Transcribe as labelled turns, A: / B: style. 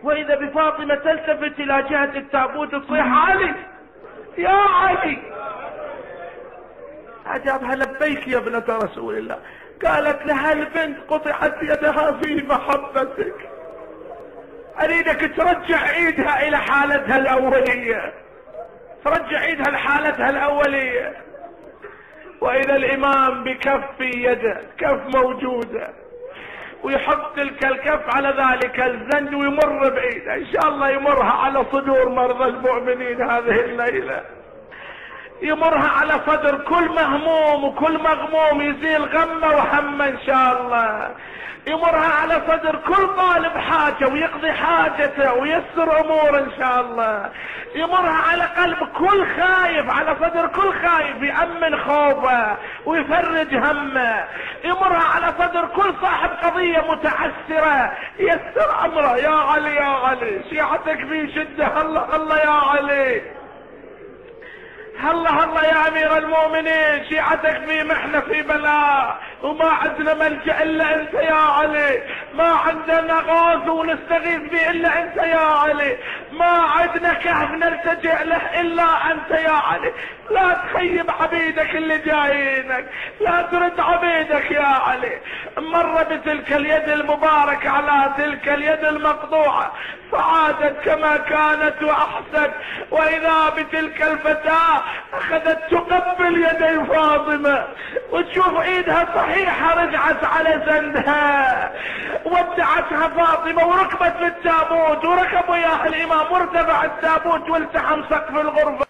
A: واذا بفاطمة تلتفت الى جهة التابوت تصيح علي يا علي. اجابها لبيك يا ابنة رسول الله. قالت لها البنت قطعت يدها في محبتك، اريدك ترجع ايدها الى حالتها الاولية، ترجع ايدها لحالتها الاولية. واذا الامام بكف يده، كف موجودة، ويحط تلك الكف على ذلك الزند ويمر بايده، ان شاء الله يمرها على صدور مرضى المؤمنين هذه الليلة، يمرها على صدر كل مهموم وكل مغموم يزيل غمه وهمه ان شاء الله، يمرها على صدر كل طالب حاجة ويقضي حاجته ويسر امور ان شاء الله، يمرها على قلب كل خايف، على صدر كل خايف يأمن خوفه ويفرج همه، يمرها على صدر كل صاحب قضية متعسرة يسر امره. يا علي يا علي، شيعتك في شدة، الله الله يا علي، هلا هلا يا امير المؤمنين، شيعتك في محنة في بلاء وما عندنا ملجأ الا انت يا علي، ما عندنا غاث ونستغيث به الا انت يا علي، ما عندنا كهف نلتجئ له الا انت يا علي. لا تخيب عبيدك اللي جايينك، لا ترد عبيدك يا علي. مر بتلك اليد المباركة على تلك اليد المقطوعة فعادت كما كانت واحسن، واذا بتلك الفتاة اخذت تقبل يدي فاطمة وتشوف ايدها صحيحة رجعت على زندها، ودعتها فاطمة وركبت في التابوت وركب وياها الامام وارتفع التابوت والتحم سقف الغرفة.